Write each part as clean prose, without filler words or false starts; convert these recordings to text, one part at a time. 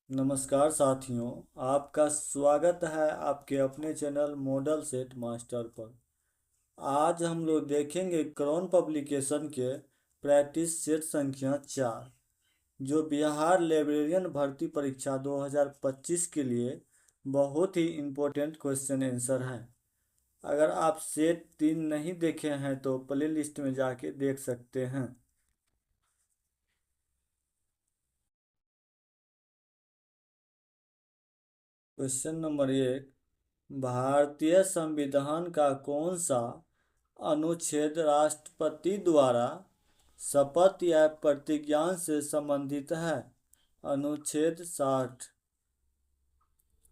नमस्कार साथियों, आपका स्वागत है आपके अपने चैनल मॉडल सेट मास्टर पर। आज हम लोग देखेंगे क्राउन पब्लिकेशन के प्रैक्टिस सेट संख्या 4, जो बिहार लाइब्रेरियन भर्ती परीक्षा 2025 के लिए बहुत ही इम्पोर्टेंट क्वेश्चन आंसर है। अगर आप सेट 3 नहीं देखे हैं तो प्ले लिस्ट में जाके देख सकते हैं। क्वेश्चन नंबर 1, भारतीय संविधान का कौन सा अनुच्छेद राष्ट्रपति द्वारा शपथ या प्रतिज्ञा से संबंधित है? अनुच्छेद 60।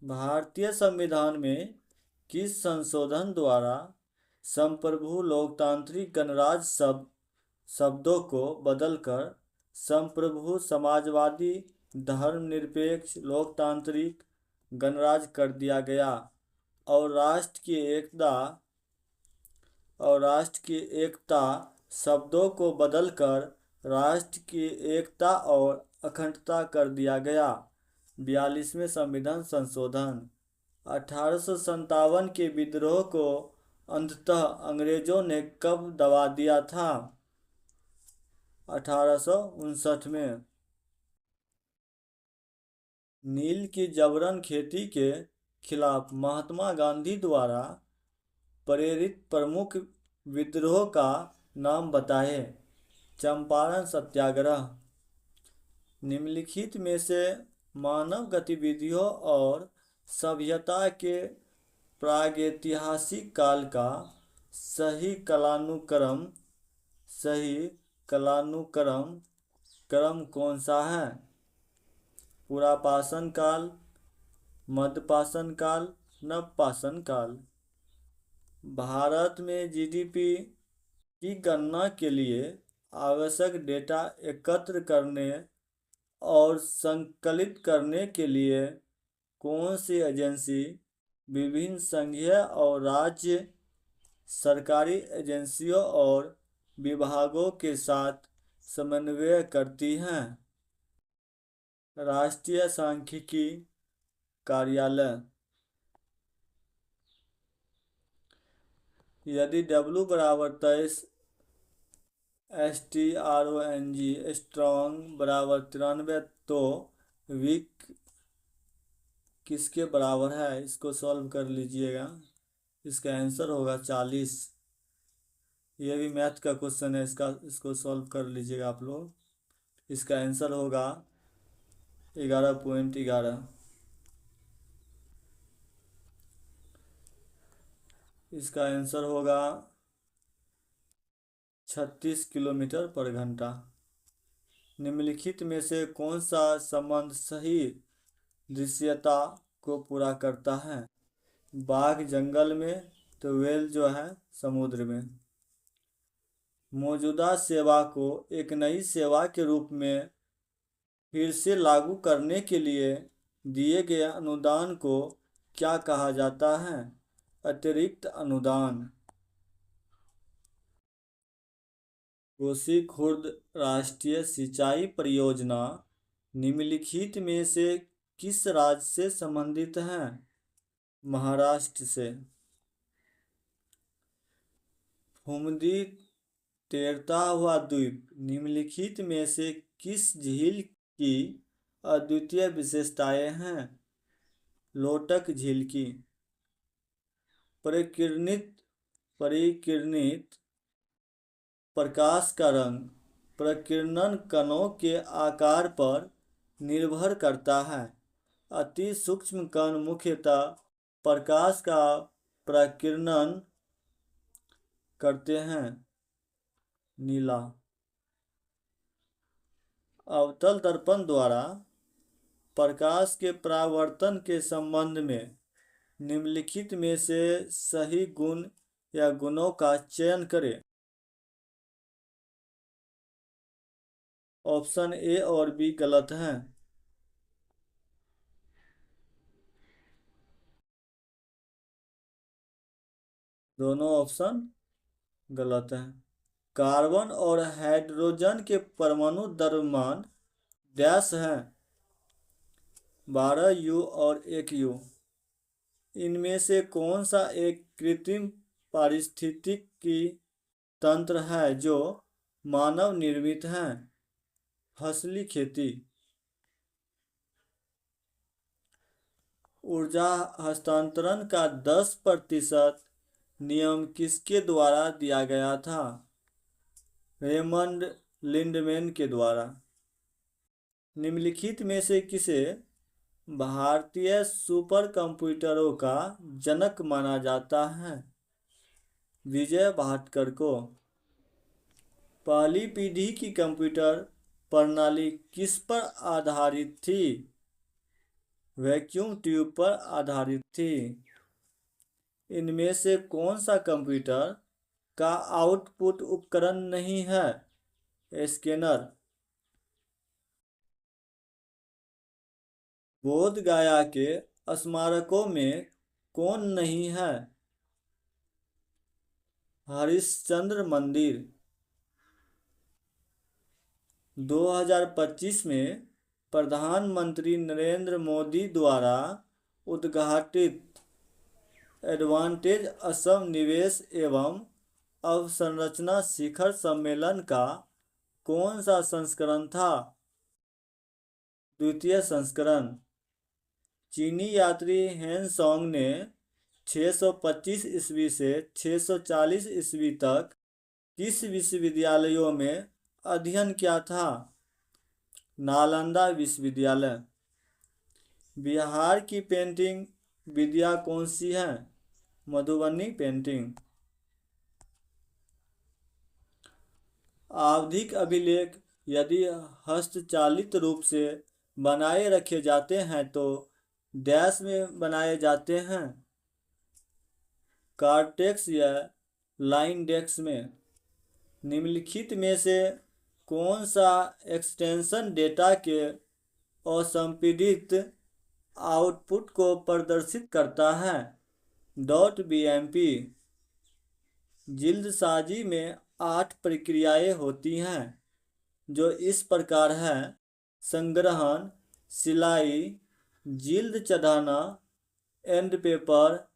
भारतीय संविधान में किस संशोधन द्वारा संप्रभु लोकतांत्रिक गणराज्य शब्दों को बदलकर संप्रभु समाजवादी धर्मनिरपेक्ष लोकतांत्रिक गणराज्य कर दिया गया और राष्ट्र की एकता शब्दों को बदलकर राष्ट्र की एकता और अखंडता कर दिया गया? 42वें संविधान संशोधन। 1857 के विद्रोह को अंततः अंग्रेजों ने कब दबा दिया था? 1859 में। नील की जबरन खेती के खिलाफ महात्मा गांधी द्वारा प्रेरित प्रमुख विद्रोह का नाम बताएं। चंपारण सत्याग्रह। निम्नलिखित में से मानव गतिविधियों और सभ्यता के प्रागैतिहासिक काल का सही कालानुक्रम क्रम कौन सा है? पुरापाषाण काल, मध्यपाषाण काल, नवपाषाण काल। भारत में जीडीपी की गणना के लिए आवश्यक डेटा एकत्र करने और संकलित करने के लिए कौन सी एजेंसी विभिन्न संघीय और राज्य सरकारी एजेंसियों और विभागों के साथ समन्वय करती हैं? राष्ट्रीय सांख्यिकी कार्यालय। यदि W बराबर 23, स्ट्रॉन्ग बराबर 93, तो वीक किसके बराबर है? इसको सॉल्व कर लीजिएगा। इसका आंसर होगा 40। ये भी मैथ का क्वेश्चन है, इसको सॉल्व कर लीजिएगा आप लोग। इसका आंसर होगा 11.11। इसका आंसर होगा 36 किलोमीटर पर घंटा। निम्नलिखित में से कौन सा संबंध सही दृश्यता को पूरा करता है? बाघ जंगल में तो व्हेल जो है समुद्र में। मौजूदा सेवा को एक नई सेवा के रूप में फिर से लागू करने के लिए दिए गए अनुदान को क्या कहा जाता है? अतिरिक्त अनुदान। कोसी खुर्द राष्ट्रीय सिंचाई परियोजना निम्नलिखित में से किस राज्य से संबंधित है? महाराष्ट्र से। फुमदी तैरता हुआ द्वीप निम्नलिखित में से किस झील की अद्वितीय विशेषताएं हैं? लोटक झील की। परिकिरणित प्रकाश का रंग प्रकीर्णन कणों के आकार पर निर्भर करता है। अति सूक्ष्म कण मुख्यतः प्रकाश का प्रकीर्णन करते हैं। नीला। अवतल दर्पण द्वारा प्रकाश के परावर्तन के संबंध में निम्नलिखित में से सही गुण या गुणों का चयन करें। ऑप्शन ए और बी गलत हैं। दोनों ऑप्शन गलत हैं। कार्बन और हाइड्रोजन के परमाणु द्रव्यमान डैश हैं। 12 U और 1 U। इनमें से कौन सा एक कृत्रिम पारिस्थितिकी तंत्र है जो मानव निर्मित है? फसली खेती। ऊर्जा हस्तांतरण का 10% नियम किसके द्वारा दिया गया था? रेमंड लिंडमैन के द्वारा। निम्नलिखित में से किसे भारतीय सुपर कंप्यूटरों का जनक माना जाता है? विजय भाटकर को। पहली पीढ़ी की कंप्यूटर प्रणाली किस पर आधारित थी? वैक्यूम ट्यूब पर आधारित थी। इनमें से कौन सा कंप्यूटर का आउटपुट उपकरण नहीं है? स्कैनर। बोध गया के स्मारकों में कौन नहीं है? हरिश्चंद्र मंदिर। 2025 में प्रधानमंत्री नरेंद्र मोदी द्वारा उद्घाटित एडवांटेज असम निवेश एवं अवसंरचना शिखर सम्मेलन का कौन सा संस्करण था? द्वितीय संस्करण। चीनी यात्री हेन सोंग ने 625 ईस्वी से 640 ईस्वी तक किस विश्वविद्यालयों में अध्ययन किया था? नालंदा विश्वविद्यालय। बिहार की पेंटिंग विद्या कौन सी है? मधुबनी पेंटिंग। आवधिक अभिलेख यदि हस्तचालित रूप से बनाए रखे जाते हैं तो डैश में बनाए जाते हैं? कार्टेक्स या लाइनडेक्स में। निम्नलिखित में से कौन सा एक्सटेंशन डेटा के असंपीड़ित आउटपुट को प्रदर्शित करता है? .bmp। जिल्दसाजी में 8 प्रक्रियाएं होती हैं जो इस प्रकार हैं: संग्रहण, सिलाई, जिल्द चढ़ाना, एंड पेपर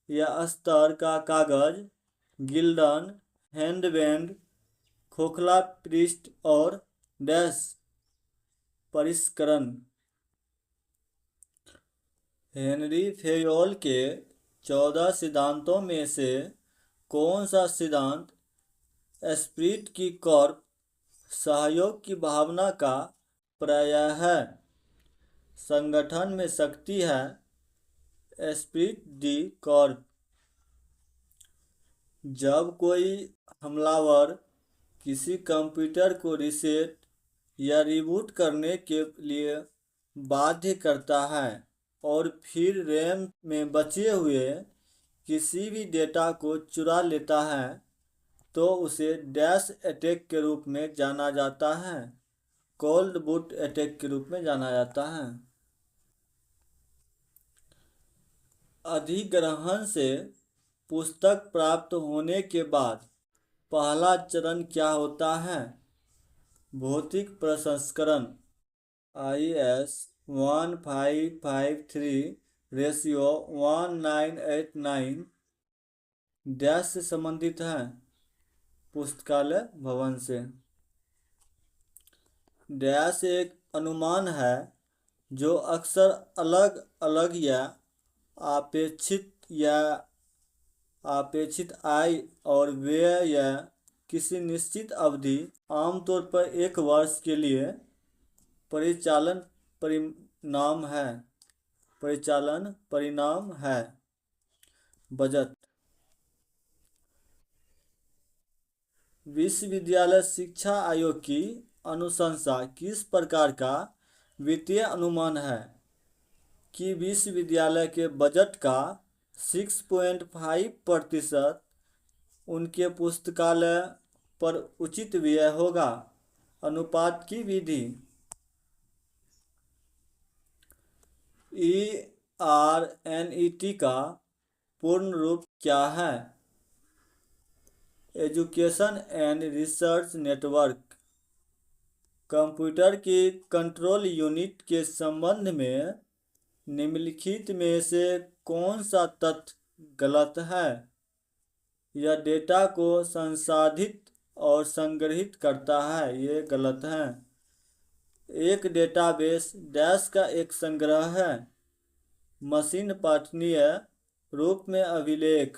या अस्तर का कागज, गिल्डन, हैंडबैंड, खोखला पृष्ठ और डैश परिष्करण। हेनरी फेयोल के 14 सिद्धांतों में से कौन सा सिद्धांत एस्प्रिट की कॉर्प सहयोग की भावना का पर्याय है? संगठन में शक्ति है, एस्प्रिट डी कॉर्प। जब कोई हमलावर किसी कंप्यूटर को रीसेट या रिबूट करने के लिए बाध्य करता है और फिर रैम में बचे हुए किसी भी डेटा को चुरा लेता है तो उसे डैश अटैक के रूप में जाना जाता है, कोल्ड बूट अटैक के रूप में जाना जाता है। अधिग्रहण से पुस्तक प्राप्त होने के बाद पहला चरण क्या होता है? भौतिक प्रसंस्करण। IS 1553/1989 डैश से संबंधित है? पुस्तकालय भवन से। डैश एक अनुमान है जो अक्सर अलग अलग या अपेक्षित आय और व्यय या किसी निश्चित अवधि, आमतौर पर 1 वर्ष के लिए परिचालन परिणाम है। बजट। विश्वविद्यालय शिक्षा आयोग की अनुशंसा किस प्रकार का वित्तीय अनुमान है कि विश्वविद्यालय के बजट का 6.5% उनके पुस्तकालय पर उचित व्यय होगा? अनुपात की विधि। ERNET का पूर्ण रूप क्या है? Education and research network. Computer की कंट्रोल यूनिट के संबंध में निम्नलिखित में से कौन सा तथ्य गलत है? यह डेटा को संसाधित और संग्रहित करता है, ये गलत है। एक डेटाबेस डैश का एक संग्रह है। मशीन पठनीय रूप में अभिलेख।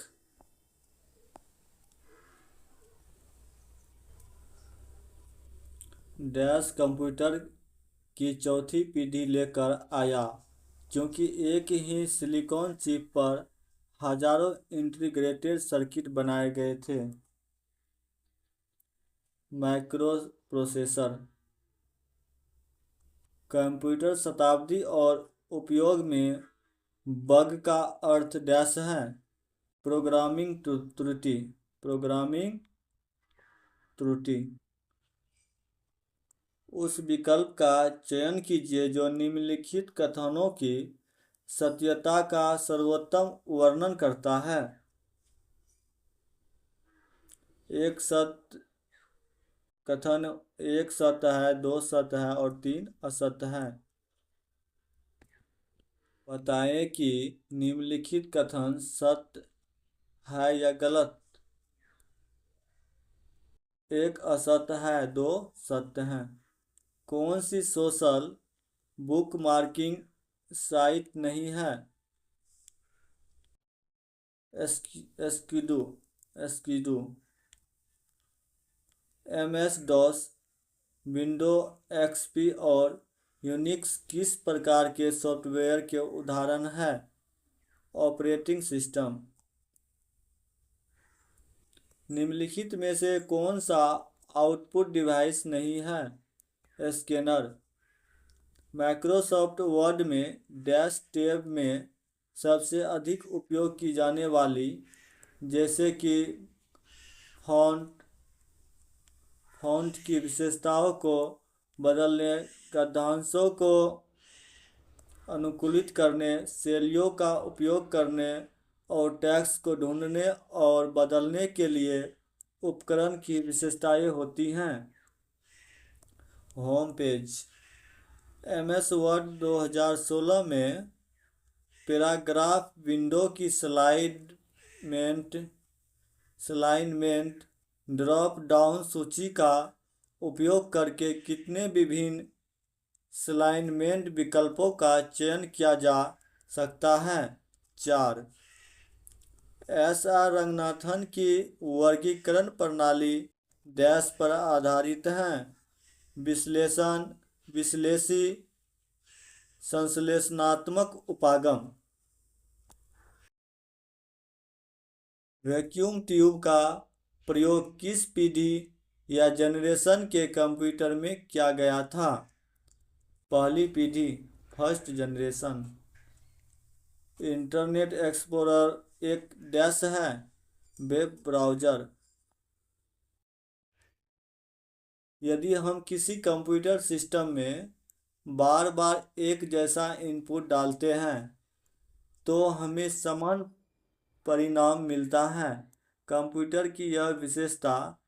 डैश कंप्यूटर की चौथी पीढ़ी लेकर आया, क्योंकि एक ही सिलिकॉन चिप पर हजारों इंटीग्रेटेड सर्किट बनाए गए थे। Micro processor. कंप्यूटर शताब्दी और उपयोग में बग का अर्थ डैश है। प्रोग्रामिंग त्रुटि। प्रोग्रामिंग त्रुटि। उस विकल्प का चयन कीजिए जो निम्नलिखित कथनों की सत्यता का सर्वोत्तम वर्णन करता है। एक सत्य कथन, एक सत्य है, दो सत्य है और तीन असत्य है। बताएं कि निम्नलिखित कथन सत्य है या गलत। एक असत्य है, दो सत्य हैं। कौन सी सोशल बुकमार्किंग साइट नहीं है? एस्किडो। एस्किडो। MS DOS, विंडो XP और यूनिक्स किस प्रकार के सॉफ्टवेयर के उदाहरण है? Operating system. निम्नलिखित में से कौन सा आउटपुट डिवाइस नहीं है? स्कैनर। माइक्रोसॉफ्ट वर्ड में डैश टैब में सबसे अधिक उपयोग की जाने वाली, जैसे कि फॉन्ट की विशेषताओं को बदलने, गद्यांशों को अनुकूलित करने, शैलियों का उपयोग करने और टेक्स्ट को ढूंढने और बदलने के लिए उपकरण की विशेषताएं होती हैं। Home page. MS वर्ड 2016 में पैराग्राफ विंडो की स्लाइनमेंट ड्रॉप डाउन सूची का उपयोग करके कितने विभिन्न स्लाइनमेंट विकल्पों का चयन किया जा सकता है? 4। SR रंगनाथन की वर्गीकरण प्रणाली डैश पर आधारित है। विश्लेषी, संश्लेषणात्मक, उपागम। वैक्यूम ट्यूब का प्रयोग किस पीढ़ी या जनरेशन के कंप्यूटर में किया गया था? पहली पीढ़ी, फर्स्ट जनरेशन। इंटरनेट एक्सप्लोरर एक डैश है? Web browser. यदि हम किसी कंप्यूटर सिस्टम में बार बार एक जैसा इनपुट डालते हैं तो हमें समान परिणाम मिलता है। कंप्यूटर की यह विशेषता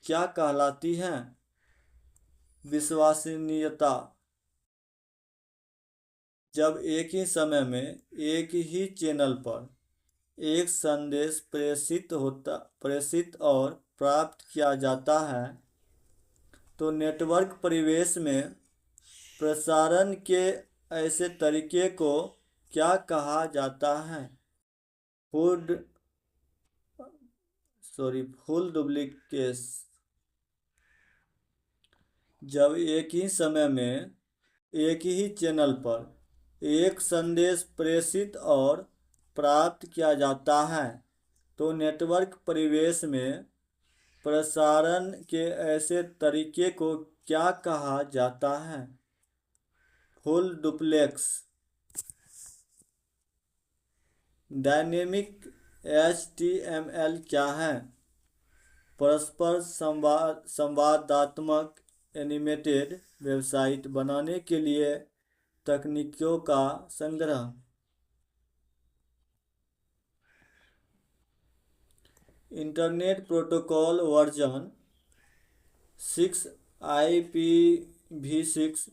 क्या कहलाती है? विश्वसनीयता। जब एक ही समय में एक ही चैनल पर एक संदेश प्रेषित और प्राप्त किया जाता है तो नेटवर्क परिवेश में प्रसारण के ऐसे तरीके को क्या कहा जाता है? Full duplication. जब एक ही समय में एक ही चैनल पर एक संदेश प्रेषित और प्राप्त किया जाता है तो नेटवर्क परिवेश में प्रसारण के ऐसे तरीके को क्या कहा जाता है? Full duplex. डायनेमिक HTML क्या है? परस्पर संवादात्मक एनिमेटेड वेबसाइट बनाने के लिए तकनीकों का संग्रह। Internet protocol version 6 IPv6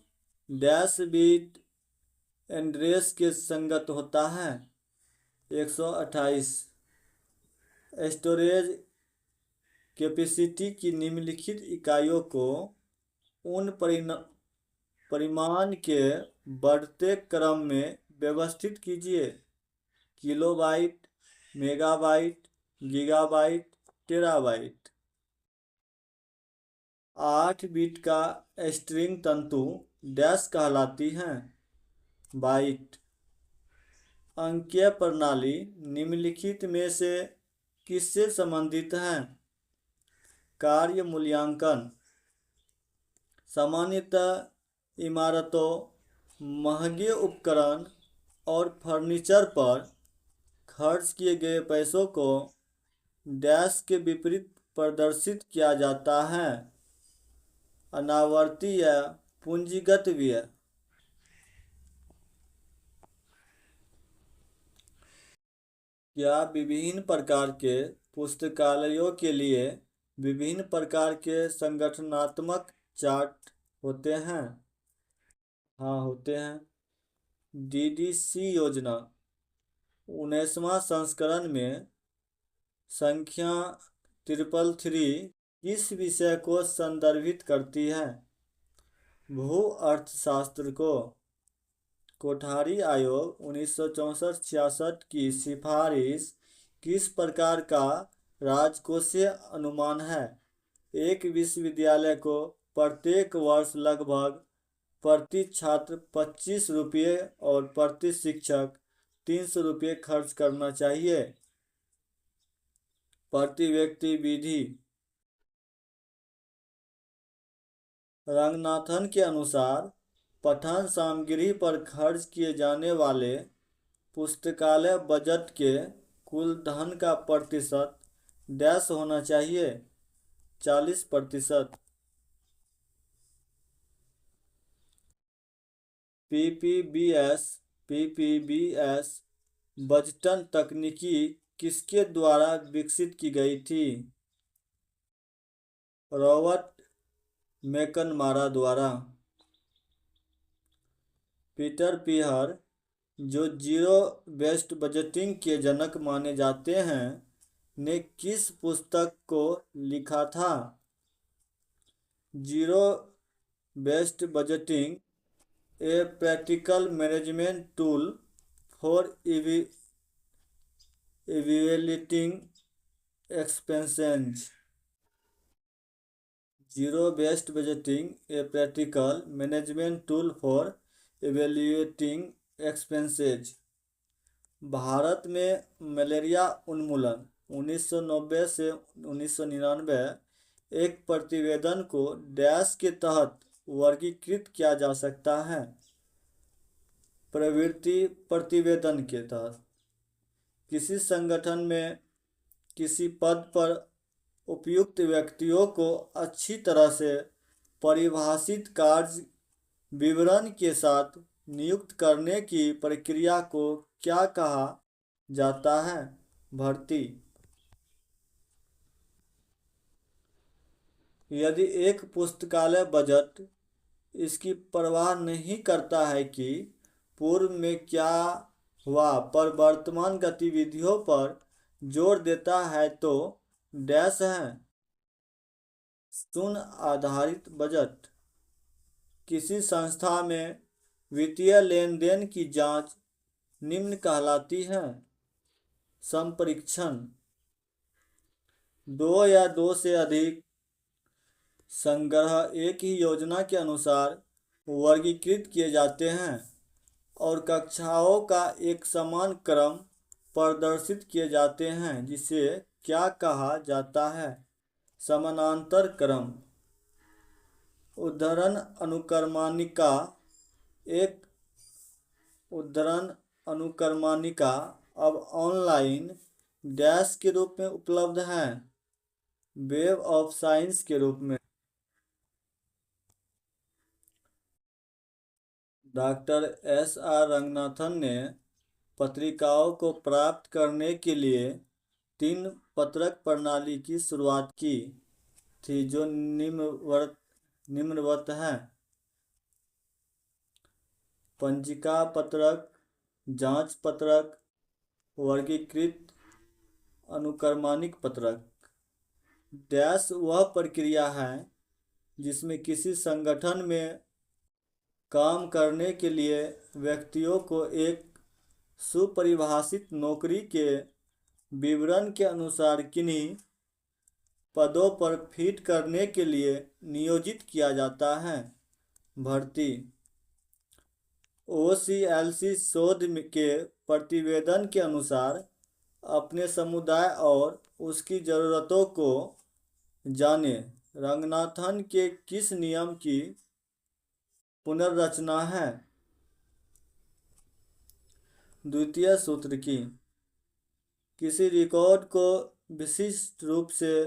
-bit address के संगत होता है। 128 स्टोरेज कैपेसिटी की निम्नलिखित इकाइयों को उन परिमाण के बढ़ते क्रम में व्यवस्थित कीजिए। Kilobyte, megabyte, gigabyte, terabyte. 8 bit का स्ट्रिंग तंतु डैश कहलाती हैं। बाइट। अंकीय प्रणाली निम्नलिखित में से किससे संबंधित है? कार्य मूल्यांकन। सामान्यतः इमारतों, महंगे उपकरण और फर्नीचर पर खर्च किए गए पैसों को डैश के विपरीत प्रदर्शित किया जाता है। अनावर्ती या पूंजीगत व्यय। क्या विभिन्न प्रकार के पुस्तकालयों के लिए विभिन्न प्रकार के संगठनात्मक चार्ट होते हैं? हाँ, होते हैं। डीडीसी योजना 19वां संस्करण में संख्या 333 किस विषय को संदर्भित करती है? भू अर्थशास्त्र को। कोठारी आयोग 1964-66 की सिफारिश किस प्रकार का राजकोषीय अनुमान है? एक विश्वविद्यालय को प्रत्येक वर्ष लगभग प्रति छात्र 25 रुपये और प्रति शिक्षक 300 रुपये खर्च करना चाहिए। प्रति व्यक्ति विधि। रंगनाथन के अनुसार पठन सामग्री पर खर्च किए जाने वाले पुस्तकालय बजट के कुल धन का प्रतिशत डैश होना चाहिए। 40%। पीपीबीएस बजटन तकनीकी किसके द्वारा विकसित की गई थी? रॉबर्ट मैकनमारा द्वारा। पीटर पीहर, जो जीरो बेस्ड बजटिंग के जनक माने जाते हैं, ने किस पुस्तक को लिखा था? Zero based budgeting, a practical management tool for evaluating expenses. Zero based budgeting, a practical management tool for evaluating expenses. Bharat में मलेरिया उन्मूलन 1990 से 1999 एक प्रतिवेदन को डैश के तहत वर्गीकृत किया जा सकता है? प्रवृत्ति प्रतिवेदन के तहत। किसी संगठन में किसी पद पर उपयुक्त व्यक्तियों को अच्छी तरह से परिभाषित कार्य विवरण के साथ नियुक्त करने की प्रक्रिया को क्या कहा जाता है? भर्ती। यदि एक पुस्तकालय बजट इसकी परवाह नहीं करता है कि पूर्व में क्या हुआ पर वर्तमान गतिविधियों पर जोर देता है तो डैश है। शून्य आधारित बजट। किसी संस्था में वित्तीय लेन देन की जांच निम्न कहलाती है। संपरीक्षण। दो या दो से अधिक संग्रह एक ही योजना के अनुसार वर्गीकृत किए जाते हैं और कक्षाओं का एक समान क्रम प्रदर्शित किए जाते हैं, जिसे क्या कहा जाता है? समानांतर क्रम। उद्धरण अनुक्रमणिका। एक उद्धरण अनुक्रमणिका अब ऑनलाइन डैश के रूप में उपलब्ध है, वेब ऑफ साइंस के रूप में। Doctor SR. रंगनाथन ने पत्रिकाओं को प्राप्त करने के लिए 3 पत्रक प्रणाली की शुरुआत की थी, जो निम्नवत है। पंजिका पत्रक, जांच पत्रक, वर्गीकृत अनुक्रमणिक पत्रक। डैश वह प्रक्रिया है जिसमें किसी संगठन में काम करने के लिए व्यक्तियों को एक सुपरिभाषित नौकरी के विवरण के अनुसार किन्हीं पदों पर फिट करने के लिए नियोजित किया जाता है। भर्ती। OCLC शोध के प्रतिवेदन के अनुसार अपने समुदाय और उसकी ज़रूरतों को जाने। रंगनाथन के किस नियम की पुनर्रचना है? द्वितीय सूत्र की। किसी रिकॉर्ड को विशिष्ट रूप से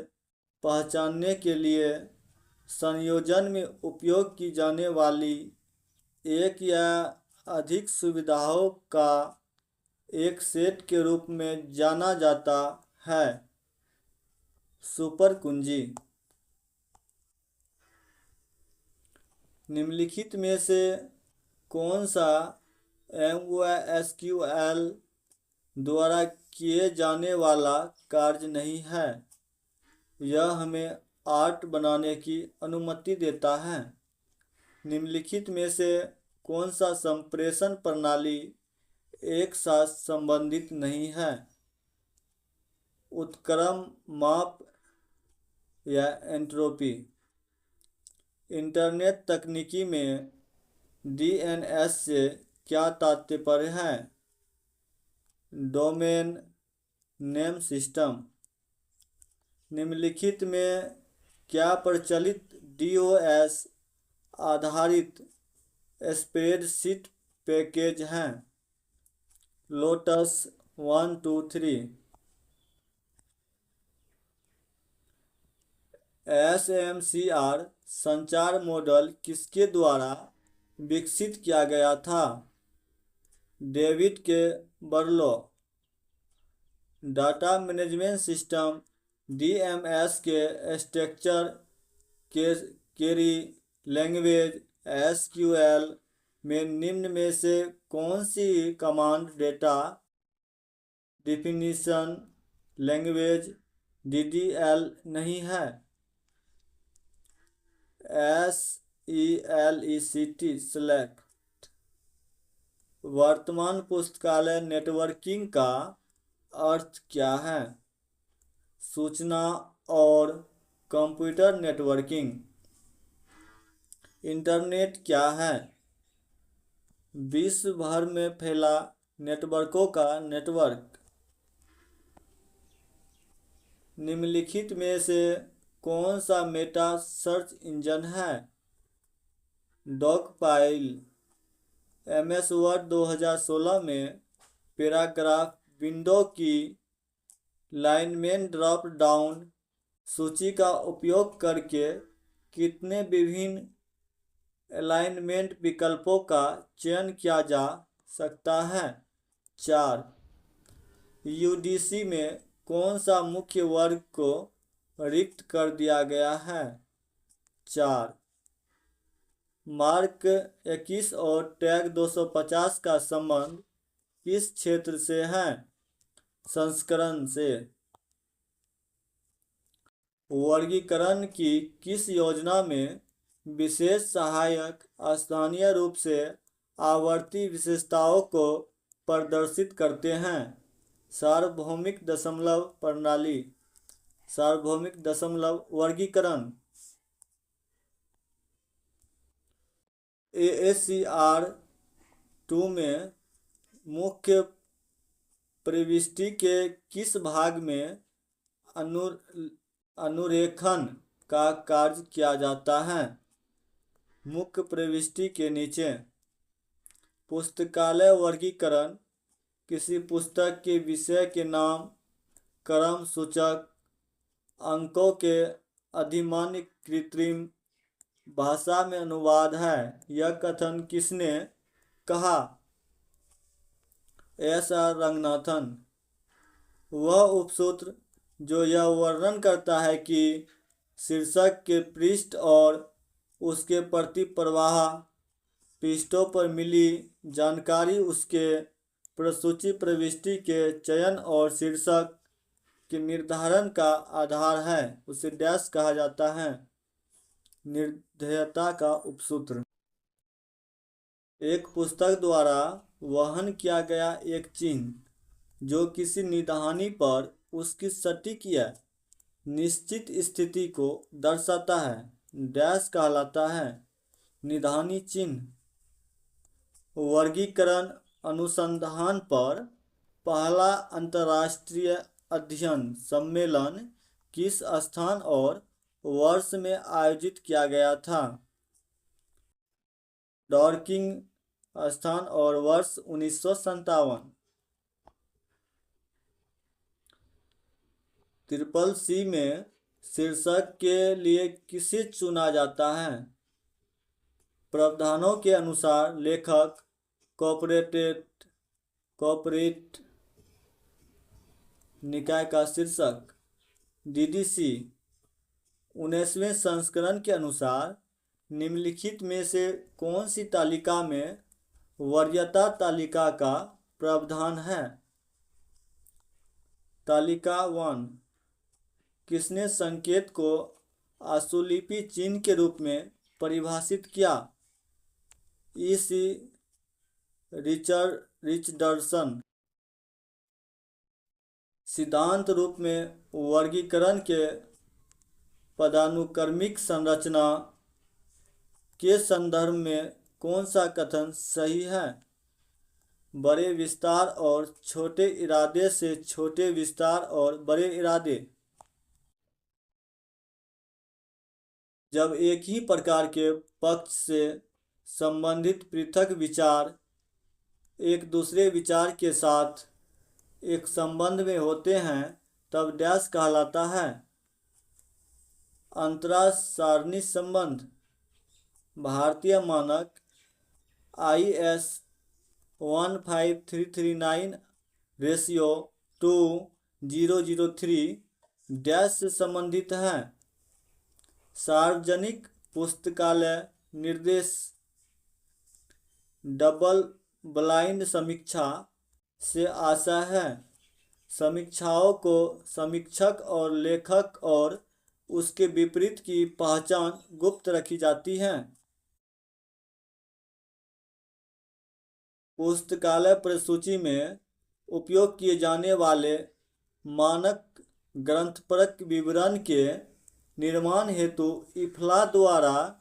पहचानने के लिए संयोजन में उपयोग की जाने वाली एक या अधिक सुविधाओं का एक सेट के रूप में जाना जाता है। सुपर कुंजी। निम्नलिखित में से कौन सा MySQL द्वारा किए जाने वाला कार्य नहीं है? यह हमें आर्ट बनाने की अनुमति देता है। निम्नलिखित में से कौन सा संप्रेषण प्रणाली एक साथ संबंधित नहीं है? उत्क्रम माप या एंट्रोपी। इंटरनेट तकनीकी में DNS से क्या तात्पर्य है? Domain name system. निम्नलिखित में क्या प्रचलित DOS आधारित स्प्रेडशीट पैकेज हैं? लोटस 1 2 3। SMCR संचार मॉडल किसके द्वारा विकसित किया गया था? David K Berlo. Data management system DMS के स्ट्रक्चर क्वेरी लैंग्वेज SQL में निम्न में से कौन सी command data definition language DDL नहीं है? SELECT select. वर्तमान पुस्तकालय नेटवर्किंग का अर्थ क्या है? सूचना और कंप्यूटर नेटवर्किंग। इंटरनेट क्या है? विश्व भर में फैला नेटवर्कों का नेटवर्क। निम्नलिखित में से कौन सा मेटा सर्च इंजन है? डॉगपाइल। MS वर्ड 2016 में पैराग्राफ विंडो की लाइनमेन ड्रॉप डाउन सूची का उपयोग करके कितने विभिन्न अलाइनमेंट विकल्पों का चयन किया जा सकता है? 4। UDC में कौन सा मुख्य वर्ग को रिक्त कर दिया गया है? 4। मार्क 21 और टैग 250 का संबंध किस क्षेत्र से है? संस्करण से। वर्गीकरण की किस योजना में विशेष सहायक स्थानीय रूप से आवर्ती विशेषताओं को प्रदर्शित करते हैं? सार्वभौमिक दशमलव प्रणाली। सार्वभौमिक दशमलव वर्गीकरण। ASCII-2 में मुख्य प्रविष्टि के किस भाग में अनुरेखण का कार्य किया जाता है? मुख्य प्रविष्टि के नीचे। पुस्तकालय वर्गीकरण किसी पुस्तक के विषय के नाम, क्रम सूचक, अंकों के अधिमान्य कृत्रिम भाषा में अनुवाद है। यह कथन किसने कहा? SR रंगनाथन। वह उपसूत्र जो यह वर्णन करता है कि शीर्षक के पृष्ठ और उसके प्रति प्रवाह पृष्ठों पर मिली जानकारी उसके प्रसूति प्रविष्टि के चयन और शीर्षक के निर्धारण का आधार है। उसे डैश कहा जाता है, निर्धेयता का उपसूत्र। एक पुस्तक द्वारा वहन किया गया एक चिन्ह जो किसी निधानी पर उसकी सटीक या निश्चित स्थिति को दर्शाता है, डैश कहलाता है। निधानी चिन्ह। वर्गीकरण अनुसंधान पर पहला अंतर्राष्ट्रीय अध्ययन सम्मेलन किस स्थान और वर्ष में आयोजित किया गया था? डॉर्किंग स्थान और वर्ष 1957। ट्रिपल सी में शीर्षक के लिए किसे चुना जाता है? प्रावधानों के अनुसार लेखक, कॉर्पोरेट निकाय का शीर्षक। डीडीसी 19वें संस्करण के अनुसार निम्नलिखित में से कौन सी तालिका में वरीयता तालिका का प्रावधान है? तालिका 1। किसने संकेत को आशुलिपि चिन्ह के रूप में परिभाषित किया? EC Richardson. सिद्धांत रूप में वर्गीकरण के पदानुक्रमिक संरचना के संदर्भ में कौन सा कथन सही है? बड़े विस्तार और छोटे इरादे से छोटे विस्तार और बड़े इरादे। जब एक ही प्रकार के पक्ष से संबंधित पृथक विचार एक दूसरे विचार के साथ एक संबंध में होते हैं तब डैश कहलाता है। अंतरा सारणी संबंध। भारतीय मानक IS 15339/2003 डैश से संबंधित है। सार्वजनिक पुस्तकालय निर्देश डबल ब्लाइंड समीक्षा से आशा है। समीक्षाओं को समीक्षक और लेखक और उसके विपरीत की पहचान गुप्त रखी जाती है। पुस्तकालय प्रसूची में उपयोग किए जाने वाले मानक ग्रंथपरक विवरण के निर्माण हेतु इफ्ला द्वारा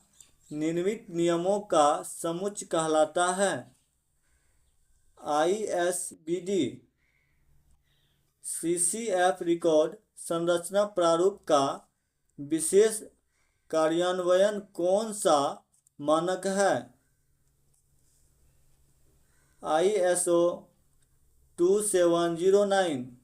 निर्मित नियमों का समुच्चय कहलाता है। ISBD CCF रिकॉर्ड संरचना प्रारूप का विशेष कार्यान्वयन कौन सा मानक है? ISO 2709।